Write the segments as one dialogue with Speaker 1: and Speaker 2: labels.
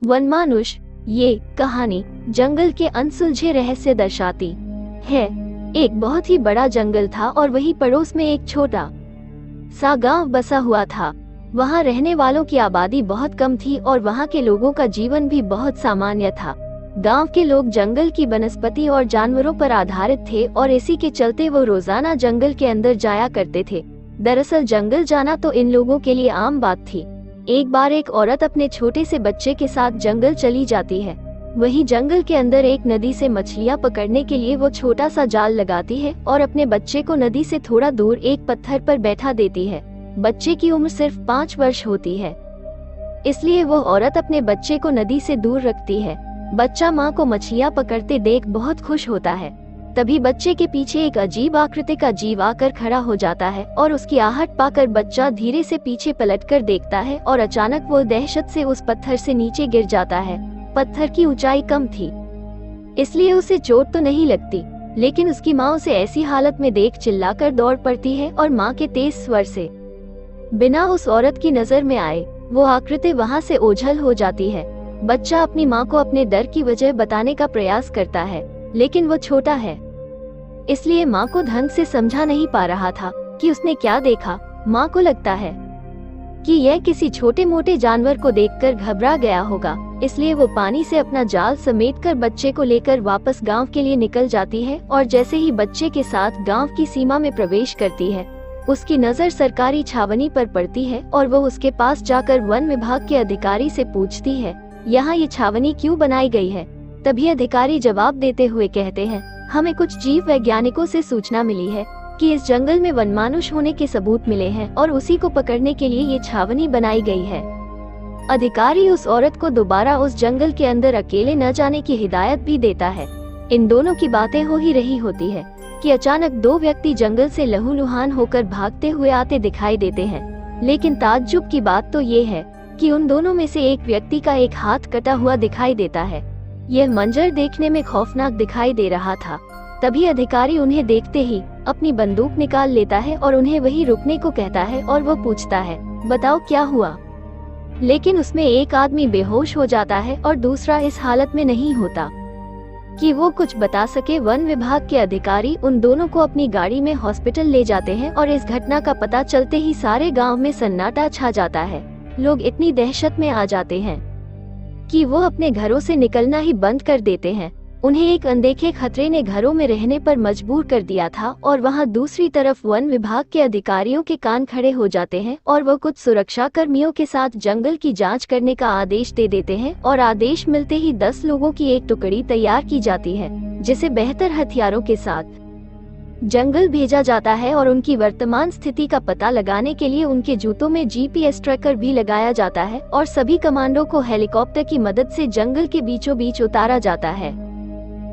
Speaker 1: वनमानुष, ये कहानी जंगल के अनसुलझे रहस्य दर्शाती है। एक बहुत ही बड़ा जंगल था और वही पड़ोस में एक छोटा सा गांव बसा हुआ था। वहां रहने वालों की आबादी बहुत कम थी और वहां के लोगों का जीवन भी बहुत सामान्य था। गांव के लोग जंगल की वनस्पति और जानवरों पर आधारित थे और इसी के चलते वो रोजाना जंगल के अंदर जाया करते थे। दरअसल जंगल जाना तो इन लोगों के लिए आम बात थी। एक बार एक औरत अपने छोटे से बच्चे के साथ जंगल चली जाती है। वहीं जंगल के अंदर एक नदी से मछलियां पकड़ने के लिए वो छोटा सा जाल लगाती है और अपने बच्चे को नदी से थोड़ा दूर एक पत्थर पर बैठा देती है। बच्चे की उम्र सिर्फ 5 वर्ष होती है, इसलिए वो औरत अपने बच्चे को नदी से दूर रखती है। बच्चा माँ को मछलियां पकड़ते देख बहुत खुश होता है। तभी बच्चे के पीछे एक अजीब आकृति का जीव आकर खड़ा हो जाता है और उसकी आहट पाकर बच्चा धीरे से पीछे पलटकर देखता है और अचानक वो दहशत से उस पत्थर से नीचे गिर जाता है। पत्थर की ऊंचाई कम थी, इसलिए उसे चोट तो नहीं लगती, लेकिन उसकी माँ उसे ऐसी हालत में देख चिल्लाकर दौड़ पड़ती है और माँ के तेज स्वर से बिना उस औरत की नजर में आए वो आकृति वहाँ से ओझल हो जाती है। बच्चा अपनी माँ को अपने डर की वजह बताने का प्रयास करता है, लेकिन वो छोटा है, इसलिए माँ को ढंग से समझा नहीं पा रहा था कि उसने क्या देखा। माँ को लगता है कि यह किसी छोटे मोटे जानवर को देखकर घबरा गया होगा, इसलिए वो पानी से अपना जाल समेटकर बच्चे को लेकर वापस गांव के लिए निकल जाती है और जैसे ही बच्चे के साथ गांव की सीमा में प्रवेश करती है, उसकी नजर सरकारी छावनी पर पड़ती है और वो उसके पास जाकर वन विभाग के अधिकारी से पूछती है, यहाँ ये छावनी क्यों बनाई गई है? तभी अधिकारी जवाब देते हुए कहते हैं, हमें कुछ जीव वैज्ञानिकों से सूचना मिली है कि इस जंगल में वनमानुष होने के सबूत मिले हैं और उसी को पकड़ने के लिए ये छावनी बनाई गई है। अधिकारी उस औरत को दोबारा उस जंगल के अंदर अकेले न जाने की हिदायत भी देता है। इन दोनों की बातें हो ही रही होती है कि अचानक 2 व्यक्ति जंगल से लहूलुहान होकर भागते हुए आते दिखाई देते हैं। लेकिन ताज्जुब की बात तो ये है कि उन दोनों में से एक व्यक्ति का एक हाथ कटा हुआ दिखाई देता है। यह मंजर देखने में खौफनाक दिखाई दे रहा था। तभी अधिकारी उन्हें देखते ही अपनी बंदूक निकाल लेता है और उन्हें वहीं रुकने को कहता है और वो पूछता है, बताओ क्या हुआ? लेकिन उसमें एक आदमी बेहोश हो जाता है और दूसरा इस हालत में नहीं होता कि वो कुछ बता सके। वन विभाग के अधिकारी उन दोनों को अपनी गाड़ी में हॉस्पिटल ले जाते हैं और इस घटना का पता चलते ही सारे गांव में सन्नाटा छा जाता है। लोग इतनी दहशत में आ जाते हैं कि वो अपने घरों से निकलना ही बंद कर देते हैं। उन्हें एक अनदेखे खतरे ने घरों में रहने पर मजबूर कर दिया था और वहां दूसरी तरफ वन विभाग के अधिकारियों के कान खड़े हो जाते हैं और वो कुछ सुरक्षा कर्मियों के साथ जंगल की जांच करने का आदेश दे देते हैं और आदेश मिलते ही 10 लोगों की एक टुकड़ी तैयार की जाती है, जिसे बेहतर हथियारों के साथ जंगल भेजा जाता है और उनकी वर्तमान स्थिति का पता लगाने के लिए उनके जूतों में GPS ट्रैकर भी लगाया जाता है और सभी कमांडो को हेलीकॉप्टर की मदद से जंगल के बीचों बीच उतारा जाता है।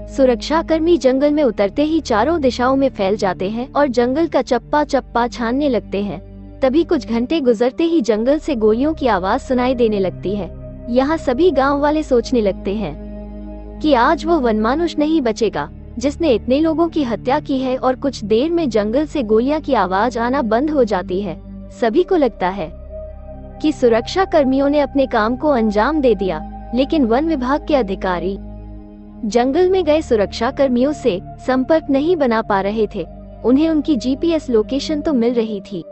Speaker 1: सुरक्षा कर्मी जंगल में उतरते ही चारों दिशाओं में फैल जाते हैं और जंगल का चप्पा चप्पा छानने लगते हैं। तभी कुछ घंटे गुजरते ही जंगल से गोलियों की आवाज सुनाई देने लगती है। यहाँ सभी गांव वाले सोचने लगते हैं कि आज वो वनमानुष नहीं बचेगा जिसने इतने लोगों की हत्या की है और कुछ देर में जंगल से गोलियां की आवाज आना बंद हो जाती है। सभी को लगता है कि सुरक्षा कर्मियों ने अपने काम को अंजाम दे दिया, लेकिन वन विभाग के अधिकारी जंगल में गए सुरक्षा कर्मियों से संपर्क नहीं बना पा रहे थे। उन्हें उनकी GPS लोकेशन तो मिल रही थी,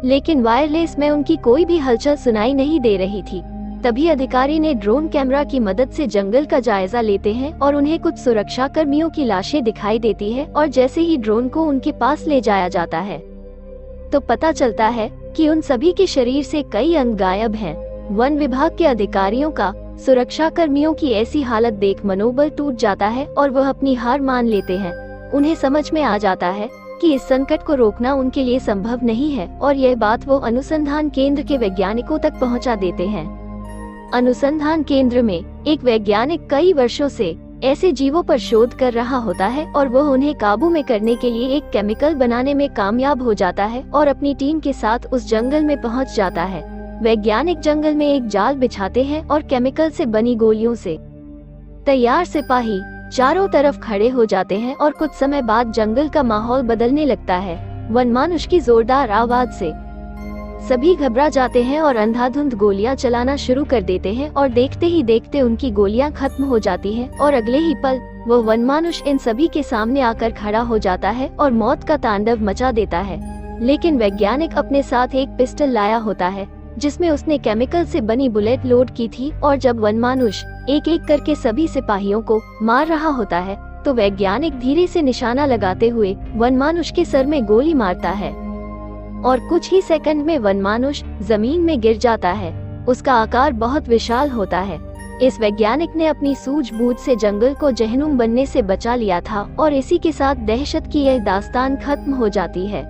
Speaker 1: लेकिन वायरलेस में उनकी कोई भी हलचल सुनाई नहीं दे रही थी। तभी अधिकारी ने ड्रोन कैमरा की मदद से जंगल का जायजा लेते हैं और उन्हें कुछ सुरक्षा कर्मियों की लाशें दिखाई देती है और जैसे ही ड्रोन को उनके पास ले जाया जाता है तो पता चलता है कि उन सभी के शरीर से कई अंग गायब हैं। वन विभाग के अधिकारियों का सुरक्षा कर्मियों की ऐसी हालत देख मनोबल टूट जाता है और वह अपनी हार मान लेते हैं। उन्हें समझ में आ जाता है कि इस संकट को रोकना उनके लिए संभव नहीं है और यह बात वो अनुसंधान केंद्र के वैज्ञानिकों तक पहुंचा देते हैं। अनुसंधान केंद्र में एक वैज्ञानिक कई वर्षों से ऐसे जीवों पर शोध कर रहा होता है और वह उन्हें काबू में करने के लिए एक केमिकल बनाने में कामयाब हो जाता है और अपनी टीम के साथ उस जंगल में पहुंच जाता है। वैज्ञानिक जंगल में एक जाल बिछाते हैं और केमिकल से बनी गोलियों से तैयार सिपाही चारों तरफ खड़े हो जाते हैं और कुछ समय बाद जंगल का माहौल बदलने लगता है। वनमानुष की जोरदार आवाज से सभी घबरा जाते हैं और अंधाधुंध गोलियां चलाना शुरू कर देते हैं और देखते ही देखते उनकी गोलियां खत्म हो जाती हैं और अगले ही पल वो वनमानुष इन सभी के सामने आकर खड़ा हो जाता है और मौत का तांडव मचा देता है। लेकिन वैज्ञानिक अपने साथ एक पिस्टल लाया होता है जिसमें उसने केमिकल से बनी बुलेट लोड की थी, और जब वनमानुष एक एक करके सभी सिपाहियों को मार रहा होता है तो वैज्ञानिक धीरे से निशाना लगाते हुए वनमानुष के सर में गोली मारता है और कुछ ही सेकंड में वनमानुष जमीन में गिर जाता है। उसका आकार बहुत विशाल होता है। इस वैज्ञानिक ने अपनी सूझबूझ से जंगल को जहन्नुम बनने से बचा लिया था और इसी के साथ दहशत की यह दास्तान खत्म हो जाती है।